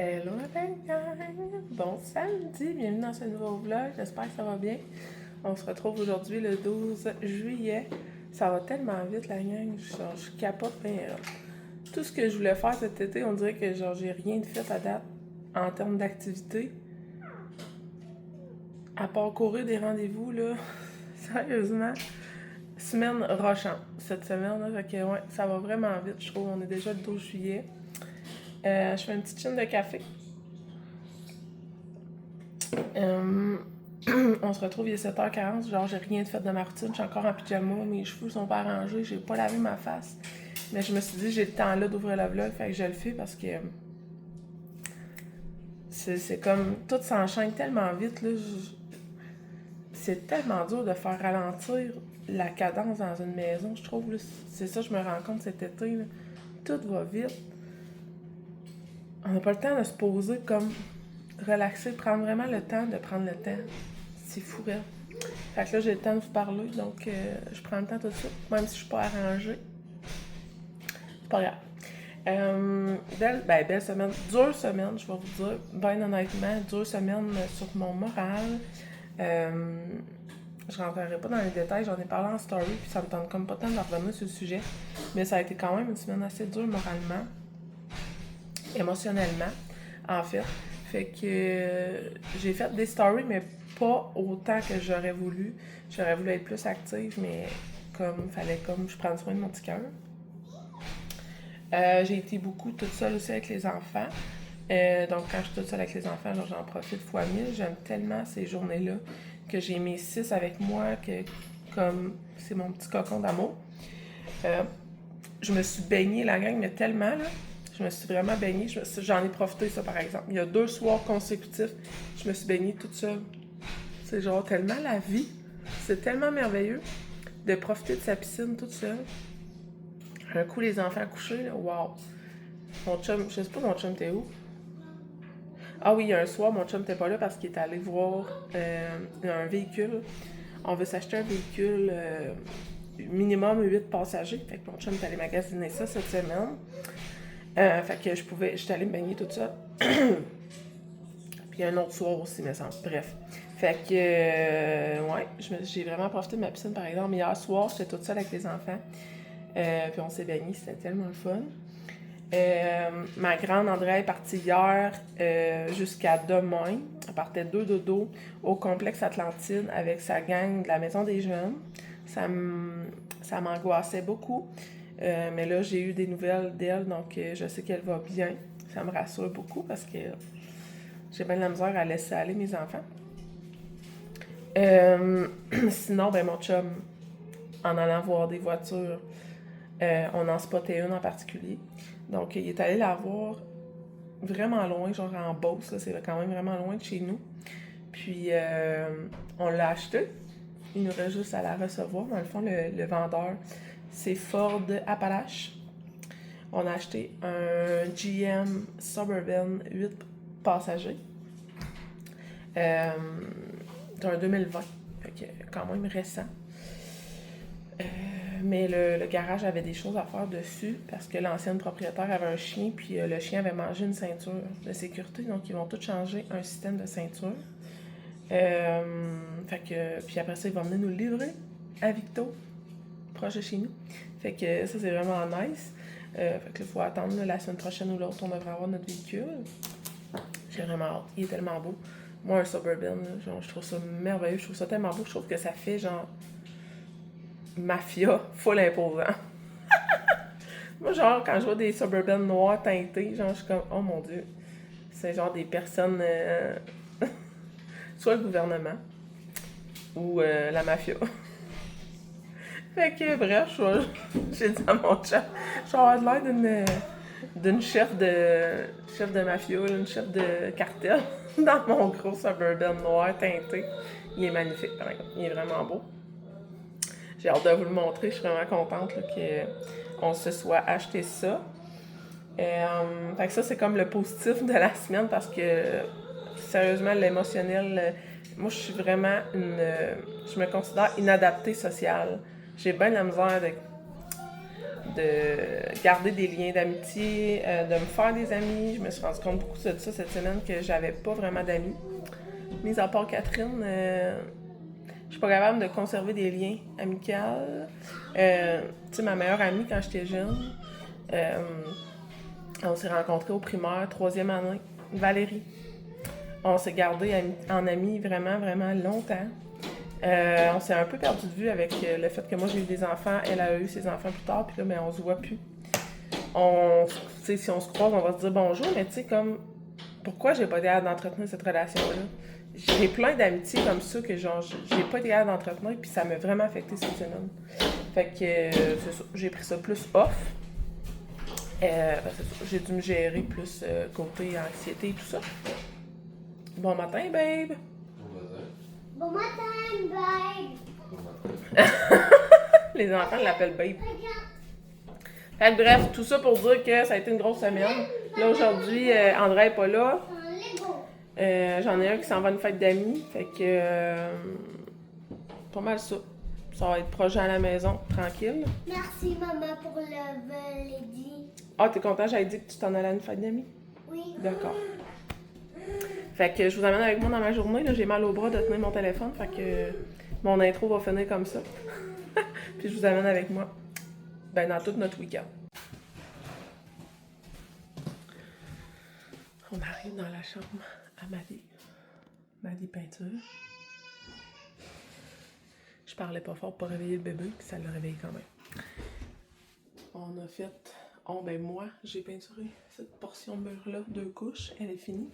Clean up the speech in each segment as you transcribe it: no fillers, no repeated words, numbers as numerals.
Hello la gang! Bon samedi, bienvenue dans ce nouveau vlog, j'espère que ça va bien. On se retrouve aujourd'hui le 12 juillet. Ça va tellement vite la gang, je capote bien. Tout ce que je voulais faire cet été, on dirait que j'ai rien de fait à date en termes d'activité. À part courir des rendez-vous là, sérieusement. Semaine rochante cette semaine, là, fait que ouais, ça va vraiment vite, je trouve. On est déjà le 12 juillet. Je fais une petite chine de café. On se retrouve, il est 7h40, genre j'ai rien de fait de ma routine, je suis encore en pyjama, mes cheveux sont pas arrangés, j'ai pas lavé ma face. Mais je me suis dit, j'ai le temps là d'ouvrir le vlog, fait que je le fais parce que c'est comme, tout s'enchaîne tellement vite, là. C'est tellement dur de faire ralentir la cadence dans une maison, je trouve. Là. C'est ça, je me rends compte cet été, là. Tout va vite. On n'a pas le temps de se poser comme relaxer, prendre vraiment le temps de prendre le temps. C'est fou, là. Fait que là, j'ai le temps de vous parler, donc je prends le temps tout de suite, même si je suis pas arrangée. C'est pas grave. Belle semaine. Dure semaine, je vais vous dire. Ben honnêtement, dure semaine sur mon moral. Je rentrerai pas dans les détails, j'en ai parlé en story, puis ça me tente comme pas tant de revenir sur le sujet. Mais ça a été quand même une semaine assez dure moralement, émotionnellement, en fait. Fait que j'ai fait des stories, mais pas autant que j'aurais voulu. J'aurais voulu être plus active, mais comme fallait comme je prenne soin de mon petit cœur. J'ai été beaucoup toute seule aussi avec les enfants. Donc quand je suis toute seule avec les enfants, genre, j'en profite fois 1000. J'aime tellement ces journées-là que j'ai mes 6 avec moi, que comme c'est mon petit cocon d'amour. Je me suis baignée la gang, mais tellement là. Je me suis vraiment baignée. J'en ai profité, ça, par exemple. Il y a 2 soirs consécutifs, je me suis baignée toute seule. C'est genre tellement la vie. C'est tellement merveilleux de profiter de sa piscine toute seule. Un coup, les enfants couchés, là, wow. Mon chum, je sais pas, mon chum t'es où? Ah oui, il y a un soir, mon chum t'es pas là parce qu'il est allé voir un véhicule. On veut s'acheter un véhicule minimum 8 passagers. Fait que mon chum est allé magasiner ça cette semaine. Fait que j'étais allée me baigner toute seule. Puis un autre soir aussi, me semble. Bref. Fait que, ouais, j'ai vraiment profité de ma piscine, par exemple. Hier soir, j'étais toute seule avec les enfants. Puis on s'est baigné, c'était tellement le fun. Ma grande Andrea est partie hier jusqu'à demain. Elle partait 2 dodo au complexe Atlantide avec sa gang de la Maison des Jeunes. Ça m'angoissait beaucoup. Mais là, j'ai eu des nouvelles d'elle, donc je sais qu'elle va bien. Ça me rassure beaucoup parce que j'ai bien de la misère à laisser aller mes enfants. Sinon, ben mon chum, en allant voir des voitures, on en spottait une en particulier. Donc, il est allé la voir vraiment loin, genre en Beauce, là, c'est quand même vraiment loin de chez nous. Puis, on l'a acheté. Il nous reste juste à la recevoir. Dans le fond, le vendeur, c'est Ford Appalache. On a acheté un GM Suburban 8 passagers. C'est un 2020, fait que quand même récent. Mais le garage avait des choses à faire dessus parce que l'ancienne propriétaire avait un chien, puis le chien avait mangé une ceinture de sécurité, donc ils vont tout changer un système de ceinture. Fait que, puis après ça, ils vont venir nous le livrer à Victo, proche de chez nous. Fait que ça, c'est vraiment nice. Fait que là, il faut attendre là, la semaine prochaine ou l'autre, on devrait avoir notre véhicule. J'ai vraiment hâte, il est tellement beau. Moi, un Suburban, là, genre, je trouve ça merveilleux, je trouve ça tellement beau, je trouve que ça fait genre mafia, full imposant. Moi, genre, quand je vois des Suburban noirs teintés, genre, je suis comme, oh mon Dieu, c'est genre des personnes, soit le gouvernement ou la mafia. Fait que, bref, j'ai dit à mon chat, je vais avoir l'air d'une chef de mafia, une chef de cartel dans mon gros Suburban noir teinté. Il est magnifique, par exemple. Il est vraiment beau. J'ai hâte de vous le montrer. Je suis vraiment contente qu'on se soit acheté ça. Fait que ça, c'est comme le positif de la semaine parce que, sérieusement, l'émotionnel, moi, je suis vraiment je me considère inadaptée sociale. J'ai bien la misère de garder des liens d'amitié, de me faire des amis. Je me suis rendu compte beaucoup de ça cette semaine, que j'avais pas vraiment d'amis. Mis à part Catherine, je suis pas capable de conserver des liens amicaux. Tu sais, ma meilleure amie quand j'étais jeune, on s'est rencontrés au primaire, 3e année, Valérie. On s'est gardés en amis vraiment, vraiment longtemps. On s'est un peu perdu de vue avec le fait que moi j'ai eu des enfants, elle a eu ses enfants plus tard, puis là, mais on se voit plus. Si on se croise, on va se dire bonjour, mais tu sais, comme, pourquoi j'ai pas été capable d'entretenir cette relation-là? J'ai plein d'amitiés comme ça que genre, j'ai pas été capable d'entretenir, puis ça m'a vraiment affecté cette semaine. Fait que c'est ça, j'ai pris ça plus off. J'ai dû me gérer plus côté anxiété et tout ça. Bon matin, babe! Bon matin, babe! Les enfants l'appellent babe. Fait que bref, tout ça pour dire que ça a été une grosse semaine. Là, aujourd'hui, André est pas là. J'en ai un qui s'en va à une fête d'amis. Fait que... pas mal ça. Ça va être proche à la maison, tranquille. Merci, maman, pour le vendredi. Ah, t'es content? J'avais dit que tu t'en allais à une fête d'amis? Oui. D'accord. Fait que je vous amène avec moi dans ma journée. Là, j'ai mal au bras de tenir mon téléphone. Fait que mon intro va finir comme ça. Puis je vous amène avec moi dans tout notre week-end. On arrive dans la chambre à Maddy. Maddy peinture. Je parlais pas fort pour réveiller le bébé, puis ça l'a réveillé quand même. On a fait... moi, j'ai peinturé cette portion de mur-là, 2 couches. Elle est finie.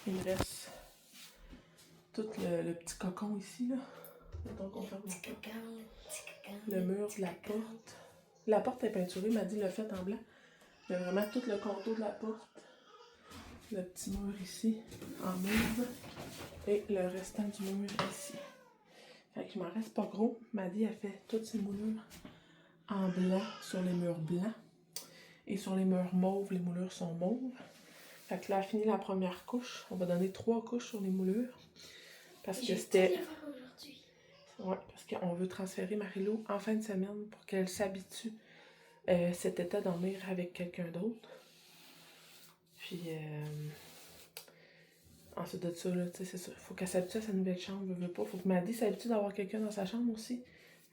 Il me reste tout le petit cocon ici, là. Donc on ferme le mur de la porte. La porte est peinturée, m'a dit le fait en blanc. Mais vraiment tout le contour de la porte. Le petit mur ici en mauve. Et le restant du mur ici. Fait que je m'en reste pas gros. Maddy a fait toutes ses moulures en blanc sur les murs blancs. Et sur les murs mauves, les moulures sont mauves. Fait que là, elle a fini la première couche. On va donner 3 couches sur les moulures. Parce que c'était... Ouais, parce qu'on veut transférer Marie-Lou en fin de semaine pour qu'elle s'habitue cet été à dormir avec quelqu'un d'autre. Puis, ensuite de ça, là, tu sais, c'est ça. Faut qu'elle s'habitue à sa nouvelle chambre, veut pas. Faut que Maddy s'habitue d'avoir quelqu'un dans sa chambre aussi.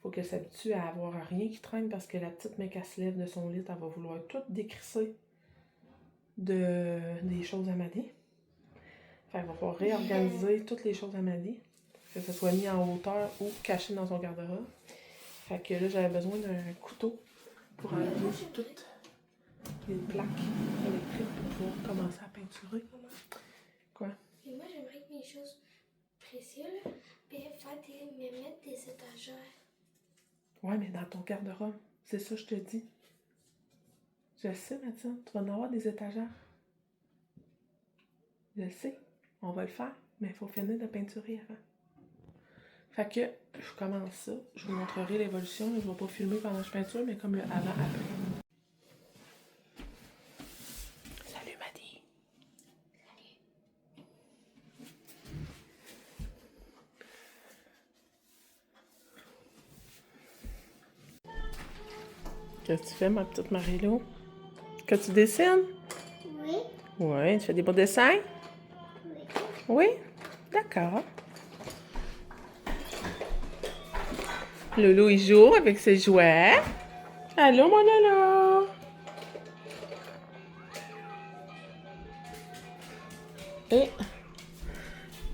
Faut qu'elle s'habitue à avoir rien qui traîne parce que la petite mec, elle se lève de son lit, elle va vouloir tout décrisser des choses à Maddy. Fait qu'elle va falloir réorganiser toutes les choses à Maddy. Que ce soit mis en hauteur ou caché dans son garde-robe. Fait que là, j'avais besoin d'un couteau pour enlever toutes les plaques électriques pour pouvoir commencer à peinturer. Quoi? Et moi, j'aimerais que mes choses précieuses, puis me mettre des étagères. Ouais, mais dans ton garde-robe. C'est ça, je te dis. Je le sais, Mathilde. Tu vas en avoir des étagères. Je le sais. On va le faire, mais il faut finir de peinturer avant. Fait que je commence ça. Je vous montrerai l'évolution. Je ne vais pas filmer pendant que je peinture, mais comme le avant-après. Salut, Maddy. Salut. Qu'est-ce que tu fais, ma petite Marie-Lou? Que tu dessines? Oui. Oui, tu fais des beaux dessins? Oui. Oui? D'accord. Loulou, il joue avec ses jouets. Allô, mon Loulou? Et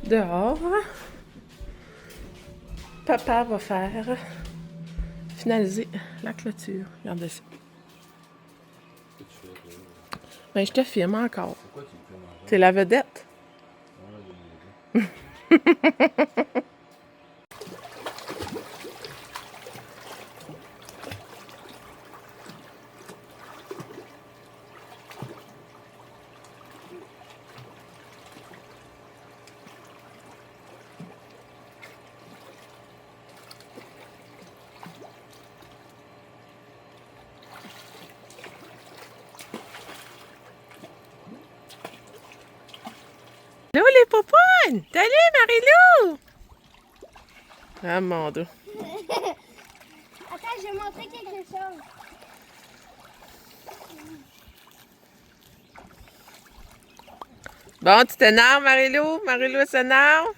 dehors, papa va faire finaliser la clôture. Regardez ça. Ben, je te filme encore. Pourquoi tu me fais manger? C'est la vedette. Allô, les popounes! Salut, Marie-Lou! Ah, mon Dieu. Attends, je vais montrer quelque chose. Bon, tu t'énerves, Marie-Lou? Marie-Lou s'énerve?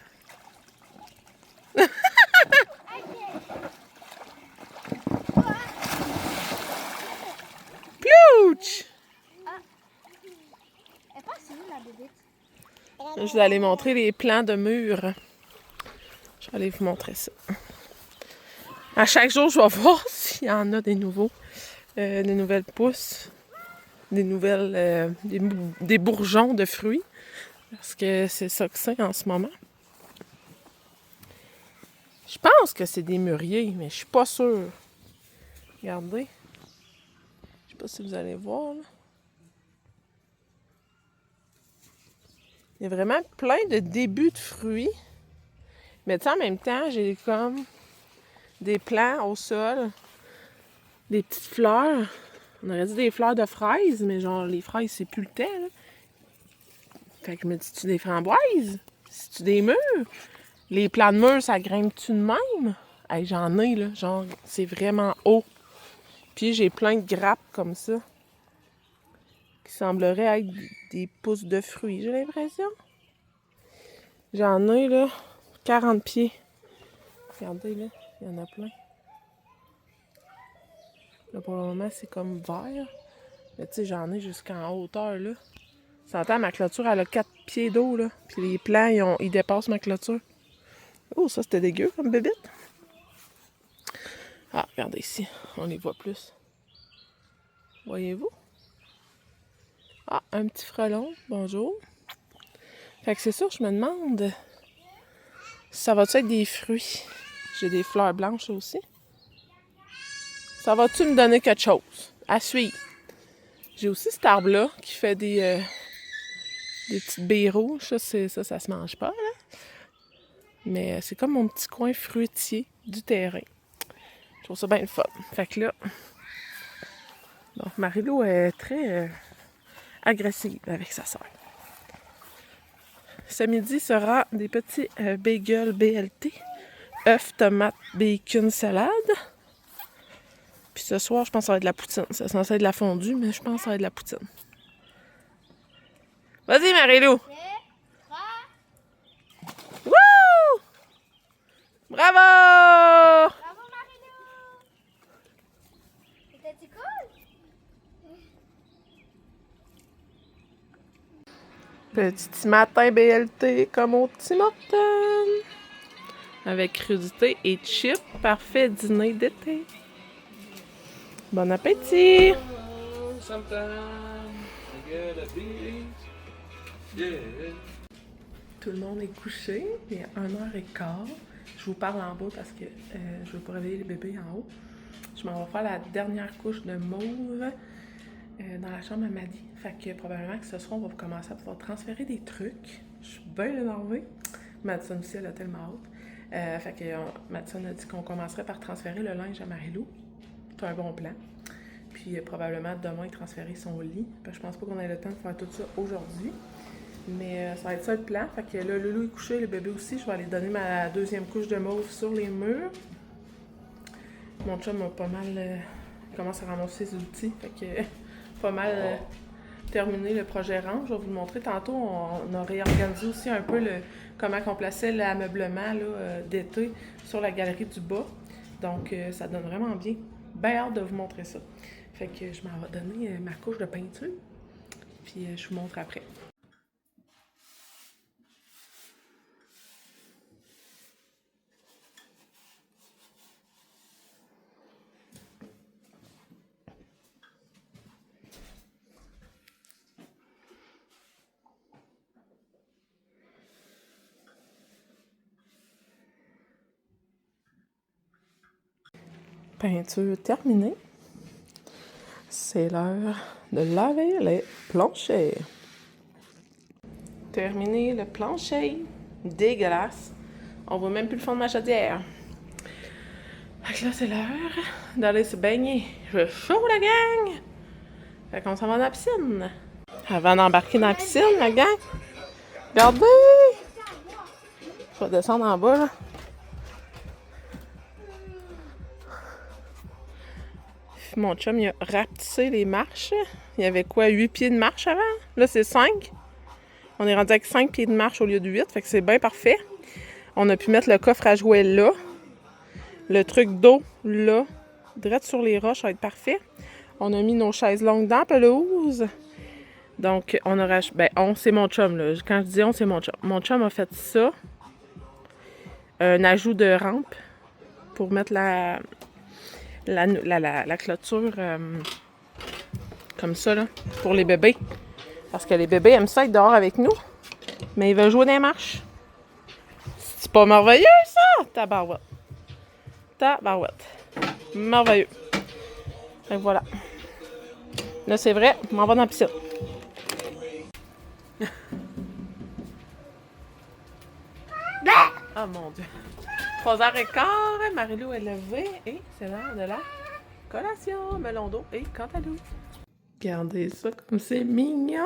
Plouch! Elle passe où, la bébête? Je vais aller montrer les plans de mur. Je vais aller vous montrer ça. À chaque jour, je vais voir s'il y en a des nouveaux. Des nouvelles pousses. Des nouvelles... des bourgeons de fruits. Parce que c'est ça que c'est en ce moment. Je pense que c'est des mûriers, mais je suis pas sûre. Regardez. Je sais pas si vous allez voir, là. Il y a vraiment plein de débuts de fruits. Mais tu sais, en même temps, j'ai comme des plants au sol. Des petites fleurs. On aurait dit des fleurs de fraises, mais genre, les fraises, c'est plus le temps, là. Fait que je me dis, tu des framboises? C'est-tu des mûres? Les plants de mûres, ça grimpe-tu de même? Hey, j'en ai, là. Genre, c'est vraiment haut. Puis j'ai plein de grappes comme ça. Qui sembleraient être des pousses de fruits, j'ai l'impression. J'en ai, là, 40 pieds. Regardez, là, il y en a plein. Là, pour le moment, c'est comme vert. Mais tu sais, j'en ai jusqu'en hauteur, là. Tu entends, ma clôture, elle a 4 pieds d'eau, là. Puis les plants, ils dépassent ma clôture. Oh, ça, c'était dégueu comme bébête. Ah, regardez ici. On les voit plus. Voyez-vous? Ah, un petit frelon. Bonjour. Fait que c'est ça, je me demande si ça va-tu être des fruits. J'ai des fleurs blanches aussi. Ça va-tu me donner quelque chose? À suivre. J'ai aussi cet arbre-là qui fait des petites baies rouges. Ça se mange pas, là. Mais c'est comme mon petit coin fruitier du terrain. Je trouve ça bien le fun. Fait que là, bon, Marie-Lou est très agressive avec sa sœur. Ce midi sera des petits bagels BLT, œufs, tomates, bacon, salade. Puis ce soir, je pense que ça va être de la poutine. C'est censé être de la fondue, mais je pense que ça va être de la poutine. Vas-y, Marie-Lou! Wouh! Bravo! Bravo, Marie-Lou! C'était cool? Petit matin BLT comme au Tim Hortons. Avec crudité et chips. Parfait dîner d'été. Bon appétit! Tout le monde est couché. Il est 1h15. Je vous parle en bas parce que je veux pas réveiller les bébés en haut. Je m'en vais faire la dernière couche de mauve dans la chambre à Maddy. Fait que probablement que ce soir, on va commencer à pouvoir transférer des trucs. Je suis bien énervée. Madison aussi, elle a tellement hâte. Fait que Madison a dit qu'on commencerait par transférer le linge à Marie-Lou. C'est un bon plan. Puis probablement demain transférer son lit. Parce que je pense pas qu'on ait le temps de faire tout ça aujourd'hui. Mais ça va être ça le plan. Fait que là, Loulou est couché, le bébé aussi. Je vais aller donner ma deuxième couche de mauve sur les murs. Mon chum a pas mal... commence à ramasser ses outils. Fait que pas mal terminé le projet range. Je vais vous le montrer. Tantôt, on a réorganisé aussi un peu comment on plaçait l'ameublement d'été sur la galerie du bas. Donc, ça donne vraiment bien. Bien hâte de vous montrer ça. Fait que je m'en vais donner ma couche de peinture. Puis je vous montre après. Peinture terminée. C'est l'heure de laver les planchers. Terminé le plancher. Dégueulasse. On voit même plus le fond de ma chaudière. Fait que là, c'est l'heure d'aller se baigner. Je suis chaud, la gang! Fait qu'on s'en va dans la piscine. Avant d'embarquer dans la piscine, la gang, regardez! Je vais descendre en bas, là. Mon chum, il a rapetissé les marches. Il y avait quoi, 8 pieds de marche avant? Là, c'est 5. On est rendu avec 5 pieds de marche au lieu de 8, fait que c'est bien parfait. On a pu mettre le coffre à jouets là. Le truc d'eau là. Direct sur les roches, ça va être parfait. On a mis nos chaises longues dans la pelouse. Donc, on aura... Ben, c'est mon chum, là. Quand je dis on, c'est mon chum. Mon chum a fait ça. Un ajout de rampe pour mettre la clôture comme ça, là, pour les bébés. Parce que les bébés aiment ça être dehors avec nous, mais ils veulent jouer dans les marches. C'est pas merveilleux, ça? Tabarouette. Tabarouette. Merveilleux. Donc voilà. Là, c'est vrai, on m'en va dans la piscine. Oh mon Dieu. 3h15, Marie-Lou est levée et c'est l'heure de la collation. Melon d'eau et cantaloupe. Regardez ça comme c'est mignon!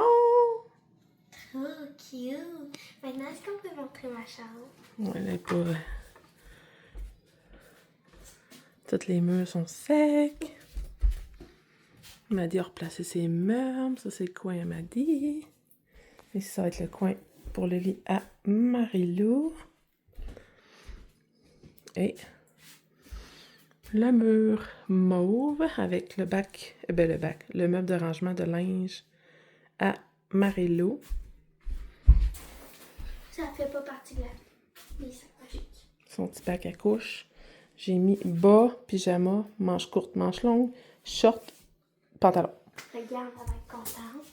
Oh, cute! Maintenant, est-ce qu'on peut montrer ma chambre? Ouais, elle est pas... Toutes les murs sont secs. Maddy a replacé ses meubles. Ça, c'est le coin à Maddy. Et ça va être le coin pour le lit à Marie-Lou. Et le mur mauve avec le le meuble de rangement de linge à Marie-Lou. Ça fait pas partie de des sacs magiques. Son petit bac à couche. J'ai mis bas, pyjama, manches courtes, manches longues, short, pantalon. Regarde, elle va être contente.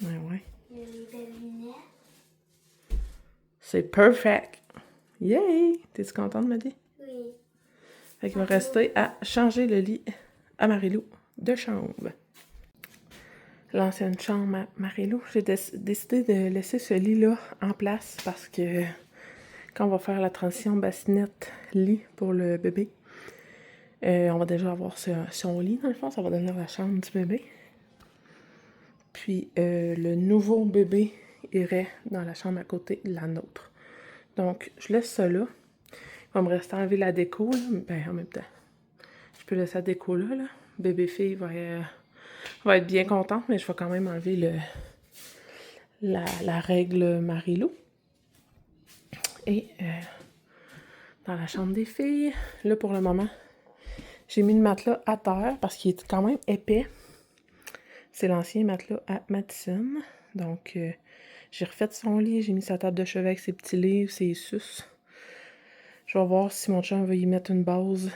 Ouais. Il y a les belles lunettes. C'est perfect! Yay! T'es-tu contente, Maddy? Oui. Fait qu'il va rester à changer le lit à Marie-Lou de chambre. L'ancienne chambre à Marie-Lou, j'ai décidé de laisser ce lit-là en place parce que quand on va faire la transition bassinette-lit pour le bébé, on va déjà avoir son lit, dans le fond, ça va devenir la chambre du bébé. Puis le nouveau bébé irait dans la chambre à côté de la nôtre. Donc, je laisse ça là. Il va me rester à enlever la déco, là. Ben, en même temps, je peux laisser la déco là, là. Bébé-fille va être bien contente, mais je vais quand même enlever la règle Marie-Lou. Et dans la chambre des filles, là, pour le moment, j'ai mis le matelas à terre parce qu'il est quand même épais. C'est l'ancien matelas à Madison. Donc, j'ai refait son lit, j'ai mis sa table de chevet avec ses petits livres, ses suces. Je vais voir si mon chum veut y mettre une base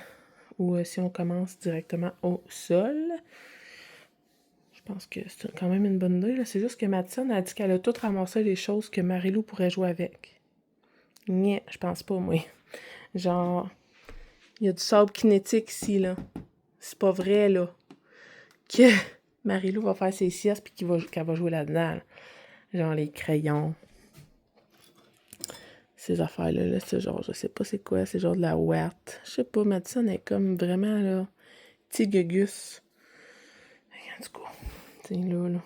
ou si on commence directement au sol. Je pense que c'est quand même une bonne idée. C'est juste que Madison a dit qu'elle a tout ramassé les choses que Marie-Lou pourrait jouer avec. Nie, je pense pas, moi. Genre, il y a du sable kinétique ici, là. C'est pas vrai, là. Que Marie-Lou va faire ses siestes puis qu'elle va jouer là-dedans. Là. Genre les crayons. Ces affaires-là, là, c'est genre, je sais pas c'est quoi, c'est genre de la ouate. Je sais pas, Madison est comme vraiment, là, petit gugus. En tout cas, c'est là.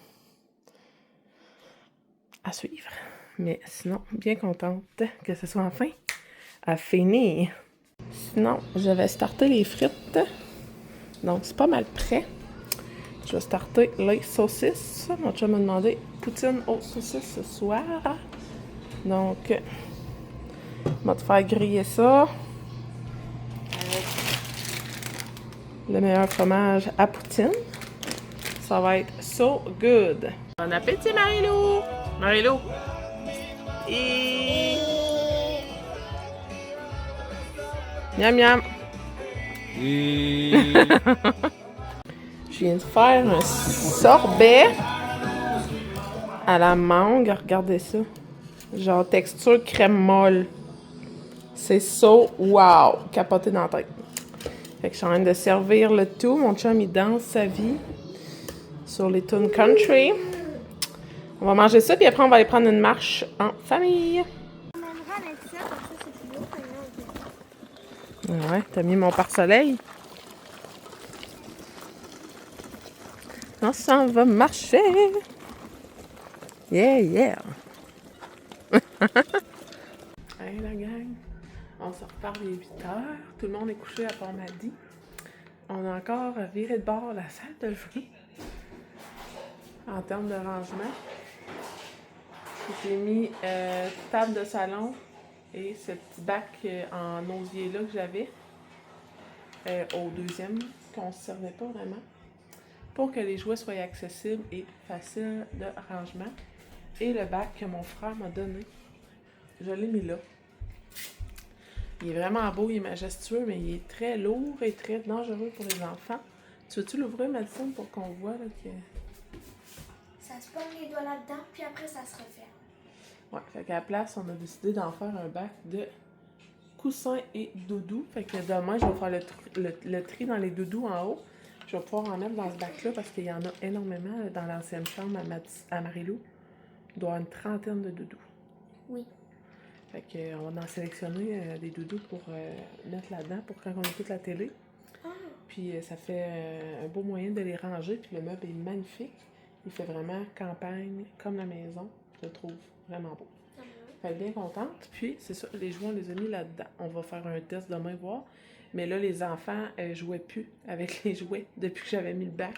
À suivre. Mais sinon, bien contente que ce soit enfin à finir. Sinon, je vais starter les frites. Donc, c'est pas mal prêt. Je vais starter les saucisses. Mon chum m'a demandé poutine aux saucisses ce soir. Donc, on va te faire griller ça. Avec le meilleur fromage à poutine. Ça va être so good. Bon appétit, Marie-Lou! Marie-Lou! Et... Miam, miam! Et... Je viens de faire un sorbet à la mangue. Regardez ça. Genre texture crème molle. C'est so wow! Capoté dans la tête. Fait que je suis en train de servir le tout. Mon chum, il danse sa vie sur les tunes country. On va manger ça, puis après, on va aller prendre une marche en famille. Ouais, t'as mis mon pare-soleil. On s'en va marcher. Yeah! Hey, la gang. On se reparle les 8h. Tout le monde est couché à part Maddy. On a encore viré de bord la salle de jeu. En termes de rangement. J'ai mis table de salon et ce petit bac en osier là que j'avais au deuxième, qu'on ne se servait pas vraiment, pour que les jouets soient accessibles et faciles de rangement. Et le bac que mon frère m'a donné, je l'ai mis là. Il est vraiment beau, il est majestueux, mais il est très lourd et très dangereux pour les enfants. Tu veux-tu l'ouvrir, Madison, pour qu'on voit là, que... Ça se pogne les doigts là-dedans, puis après ça se referme. Ouais, fait qu'à la place, on a décidé d'en faire un bac de coussins et doudous. Fait que demain, je vais faire le tri dans les doudous en haut. Je vais pouvoir en mettre dans ce bac-là parce qu'il y en a énormément dans l'ancienne chambre à Marie-Lou. Il doit y avoir une trentaine de doudous. Oui. Fait qu'on va en sélectionner des doudous pour mettre là-dedans pour quand on écoute la télé. Ah. Puis ça fait un beau moyen de les ranger. Puis le meuble est magnifique. Il fait vraiment campagne comme la maison. Je le trouve vraiment beau. Fait bien contente. Puis c'est ça, les jouets, on les a mis là-dedans. On va faire un test demain, voir. Mais là, les enfants jouaient plus avec les jouets depuis que j'avais mis le bac.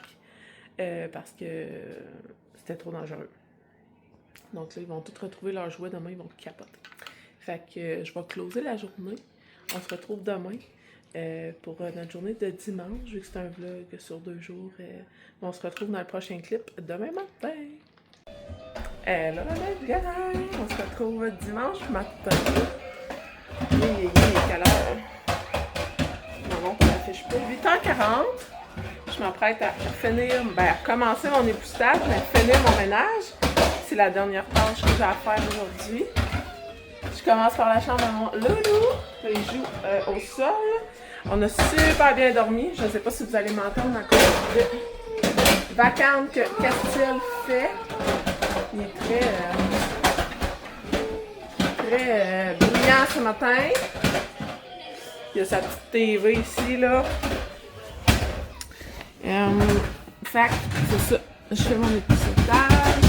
Parce que c'était trop dangereux. Donc là, ils vont tous retrouver leurs jouets demain, ils vont capoter. Fait que je vais closer la journée. On se retrouve demain pour notre journée de dimanche, vu que c'est un vlog sur 2 jours. On se retrouve dans le prochain clip demain matin. Hello les gars! On se retrouve dimanche matin. Il est quelle heure? Non, on n'affiche pas. 8h40. Je m'apprête à finir, à commencer mon époussetage, à finir mon ménage. C'est la dernière tâche que j'ai à faire aujourd'hui. Je commence par la chambre à mon loulou. Il joue au sol. On a super bien dormi. Je ne sais pas si vous allez m'entendre à cause de vacances que Castille fait. Il est très brillant ce matin. Il y a sa petite TV ici, là. Fait que c'est ça. Je fais mon époussetage.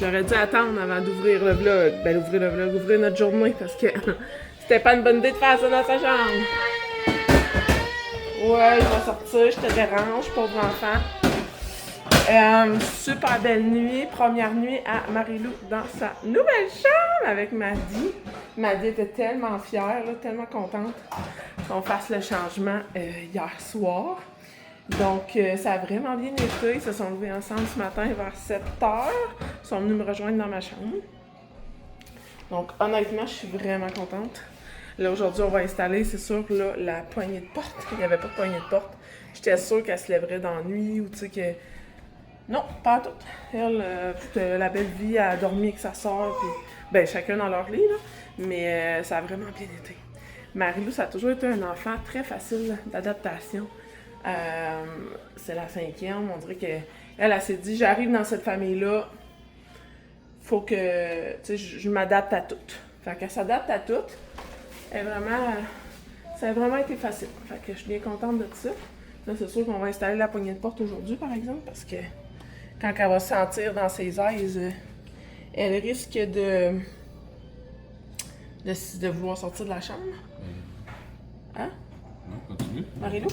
J'aurais dû attendre avant d'ouvrir le vlog. Ouvrir notre journée parce que c'était pas une bonne idée de faire ça dans sa chambre. Ouais, je vais sortir, je te dérange, pauvre enfant. Super belle nuit, première nuit à Marie-Lou dans sa nouvelle chambre avec Maddy. Maddy était tellement fière, là, tellement contente qu'on fasse le changement hier soir. Donc, ça a vraiment bien été. Ils se sont levés ensemble ce matin vers 7h. Ils sont venus me rejoindre dans ma chambre. Donc, honnêtement, je suis vraiment contente. Là, aujourd'hui, on va installer, c'est sûr, là, la poignée de porte. Il n'y avait pas de poignée de porte. J'étais sûre qu'elle se lèverait dans la nuit ou tu sais que... Non, pas à tout. Elle, la belle vie, elle a dormi avec sa soeur, puis chacun dans leur lit, là. Mais ça a vraiment bien été. Marie-Lou, ça a toujours été un enfant très facile d'adaptation. C'est la 5e, on dirait qu'elle s'est dit, j'arrive dans cette famille-là, faut que, tu sais, je m'adapte à tout. Fait qu'elle s'adapte à tout. Ça a vraiment été facile. Fait que je suis bien contente de ça. Là, c'est sûr qu'on va installer la poignée de porte aujourd'hui, par exemple, parce que quand elle va se sentir dans ses aises, elle risque de vouloir sortir de la chambre. Hein? Non, continue. Marie-Lou?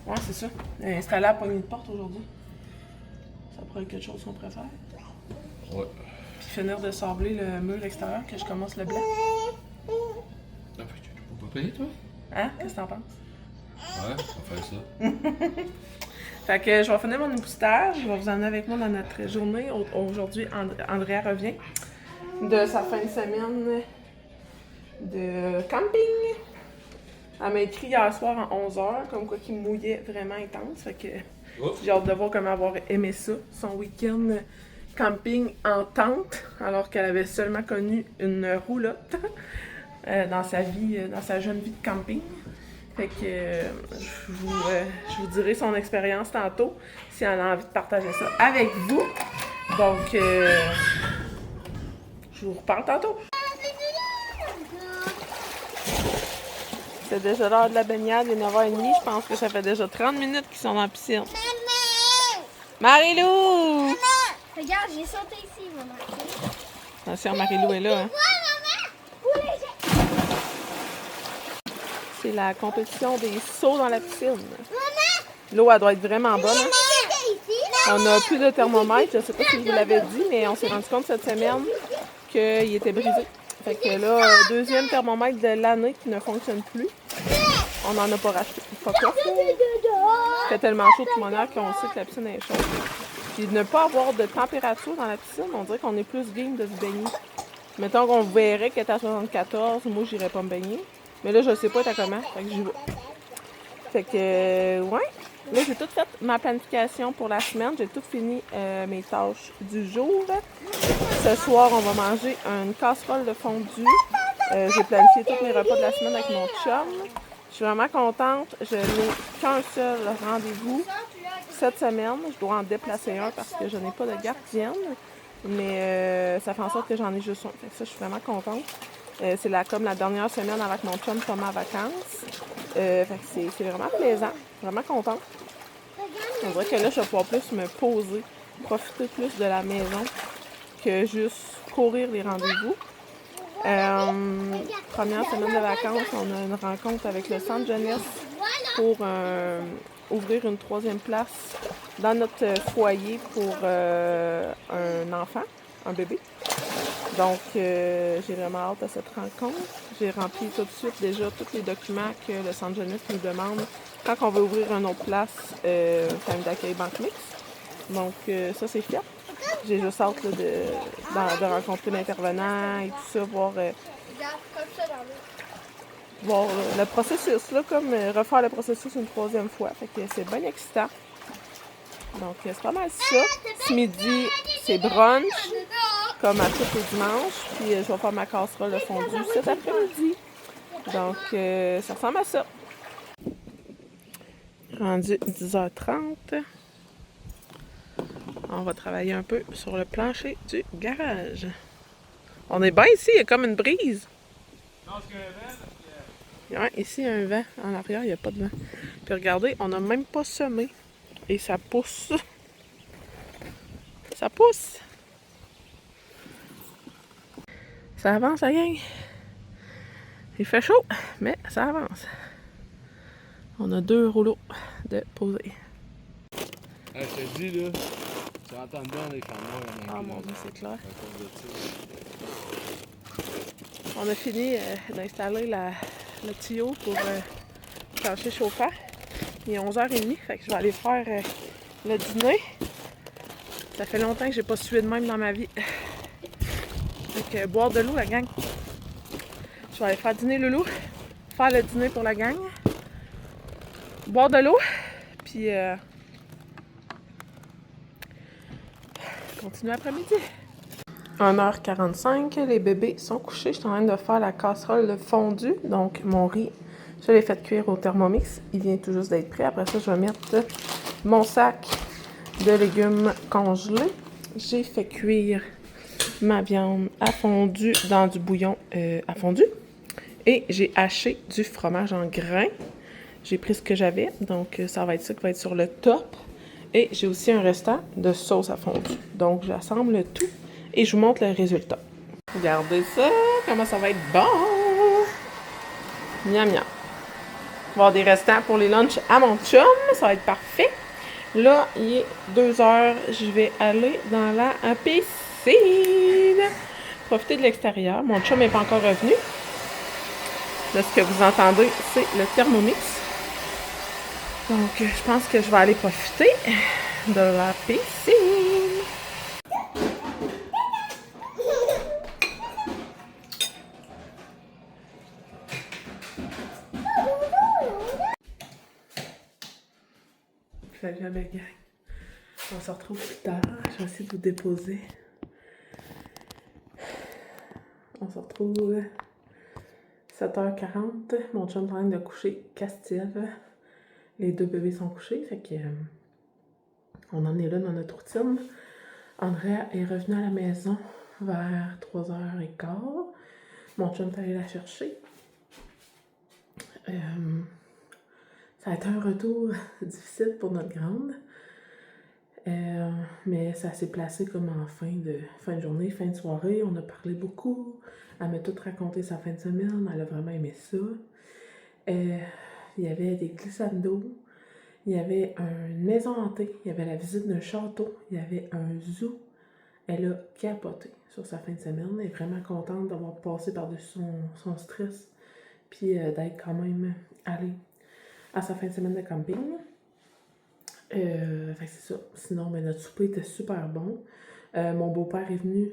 Ouais, c'est ça. Installer la poignée de porte aujourd'hui. Ça pourrait être quelque chose qu'on préfère. Ouais. Puis finir de sabler le mur extérieur, que je commence le blanc. Ah, fait que tu peux pas payer, toi? Hein? Qu'est-ce que t'en penses? Ouais, on va faire ça. Fait que je vais finir mon époussetage. Je vais vous emmener avec moi dans notre journée. Aujourd'hui, Andrea revient de sa fin de semaine de camping. Elle m'a écrit hier soir en 11h, comme quoi qu'il mouillait vraiment intense. Fait que j'ai hâte de voir comment avoir aimé ça, son week-end camping en tente, alors qu'elle avait seulement connu une roulotte dans sa jeune vie de camping. Fait que je vous dirai son expérience tantôt, si elle a envie de partager ça avec vous. Donc, je vous reparle tantôt. C'est déjà l'heure de la baignade, il est 9h30. Je pense que ça fait déjà 30 minutes qu'ils sont dans la piscine. Marie-Lou! Regarde, j'ai sauté ici, maman. Attention, Marie-Lou est là. Hein? C'est la compétition des sauts dans la piscine. L'eau, elle doit être vraiment bonne. Hein? On n'a plus de thermomètre, je sais pas si je vous l'avais dit, mais on s'est rendu compte cette semaine qu'il était brisé. Fait que là, deuxième thermomètre de l'année qui ne fonctionne plus. On n'en a pas racheté. Fuck off. Il fait tellement chaud de toute manière qu'on sait que la piscine est chaude. Puis de ne pas avoir de température dans la piscine, on dirait qu'on est plus game de se baigner. Mettons qu'on verrait qu'elle est à 74, moi j'irais pas me baigner. Mais là, je sais pas, elle est à comment, fait que j'y vais. Fait que, ouais. Là, j'ai tout fait ma planification pour la semaine. J'ai tout fini mes tâches du jour. Ce soir, on va manger une casserole de fondue. J'ai planifié tous mes repas de la semaine avec mon chum. Je suis vraiment contente. Je n'ai qu'un seul rendez-vous cette semaine. Je dois en déplacer un parce que je n'ai pas de gardienne. Mais ça fait en sorte que j'en ai juste un. Fait que ça, je suis vraiment contente. C'est comme la dernière semaine avec mon chum Thomas en vacances. Fait que c'est vraiment plaisant. Vraiment contente. On dirait que là, je vais pouvoir plus me poser, profiter plus de la maison que juste courir les rendez-vous. Première semaine de vacances, on a une rencontre avec le centre jeunesse pour ouvrir une 3e place dans notre foyer pour un enfant, un bébé. Donc, j'ai vraiment hâte à cette rencontre. J'ai rempli tout de suite déjà tous les documents que le centre jeunesse nous demande quand on veut ouvrir une autre place, famille d'accueil Banque Mixte. Donc, ça, c'est fait. J'ai juste hâte là, de rencontrer l'intervenant et tout ça, voir le processus, là, comme refaire le processus une 3e fois. Fait que c'est bien excitant. Donc, c'est pas mal ça. Ce midi, c'est brunch, comme à tous les dimanches. Puis, je vais faire ma casserole de fondue cet après-midi. Donc, ça ressemble à ça. Rendu 10h30. On va travailler un peu sur le plancher du garage. On est bien ici, il y a comme une brise. Ouais, ici, il y a un vent. En arrière, il n'y a pas de vent. Puis regardez, on n'a même pas semé. Et ça pousse. Ça pousse. Ça avance, la gang. Il fait chaud, mais ça avance. On a 2 rouleaux de poser. Je te dis, là, tu entends bien les caméras. Ah mon Dieu, c'est clair. On a fini d'installer le tuyau pour le plancher chauffant. Il est 11h30, fait que je vais aller faire le dîner. Ça fait longtemps que j'ai pas sué de même dans ma vie. Fait que boire de l'eau, la gang. Je vais aller faire dîner Loulou, faire le dîner pour la gang, boire de l'eau, puis continuer après-midi. 1h45, les bébés sont couchés. Je suis en train de faire la casserole de fondue. Donc, mon riz, je l'ai fait cuire au Thermomix. Il vient tout juste d'être prêt. Après ça, je vais mettre mon sac de légumes congelés. J'ai fait cuire ma viande à fondu dans du bouillon à fondu. Et j'ai haché du fromage en grains. J'ai pris ce que j'avais. Donc, ça va être ça qui va être sur le top. Et j'ai aussi un restant de sauce à fondue. Donc, j'assemble le tout. Et je vous montre le résultat. Regardez ça, comment ça va être bon! Miam miam. On va avoir des restants pour les lunchs à mon chum, ça va être parfait. Là, il est 2h, je vais aller dans la piscine. Profiter de l'extérieur. Mon chum n'est pas encore revenu. Là, ce que vous entendez, c'est le Thermomix. Donc, je pense que je vais aller profiter de la piscine. Salut la belle gang. On se retrouve plus tard. Je vais essayer de vous déposer. On se retrouve 7h40. Mon chum est en train de coucher Castille. Les 2 bébés sont couchés. Fait que on en est là dans notre routine. Andrea est revenue à la maison vers 3h15. Mon chum est allé la chercher. Ça a été un retour difficile pour notre grande. Mais ça s'est placé comme en fin de journée, fin de soirée. On a parlé beaucoup. Elle m'a tout raconté sa fin de semaine. Elle a vraiment aimé ça. Il y avait des glissades d'eau. Il y avait une maison hantée, il y avait la visite d'un château, il y avait un zoo. Elle a capoté sur sa fin de semaine. Elle est vraiment contente d'avoir passé par-dessus son stress, puis d'être quand même allée à sa fin de semaine de camping. Fait que c'est ça. Sinon, ben, notre souper était super bon. Mon beau-père est venu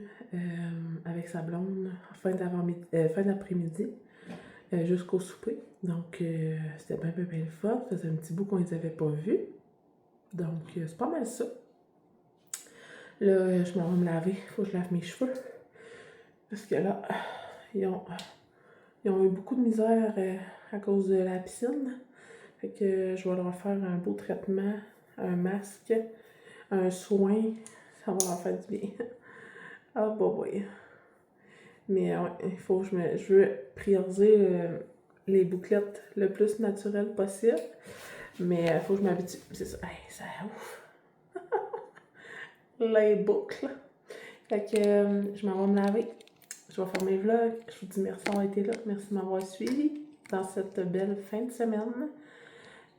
avec sa blonde fin d'après-midi jusqu'au souper. Donc, c'était bien le fun. Ça faisait un petit bout qu'on les avait pas vus. Donc, c'est pas mal ça. Là, je m'en vais me laver. Faut que je lave mes cheveux. Parce que là, ils ont eu beaucoup de misère à cause de la piscine. Fait que je vais leur faire un beau traitement, un masque, un soin. Ça va leur faire du bien. Ah, boy. Mais ouais, il faut que je veux prioriser les bouclettes le plus naturel possible. Mais il faut que je m'habitue. C'est ça. Hey, ça ouf. Les boucles. Fait que je m'en vais me laver. Je vais faire mes vlogs. Je vous dis merci d'avoir été là. Merci de m'avoir suivi dans cette belle fin de semaine.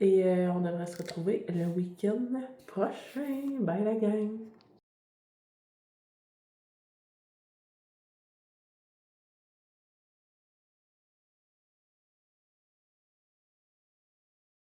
Et on devrait se retrouver le week-end prochain. Bye la gang!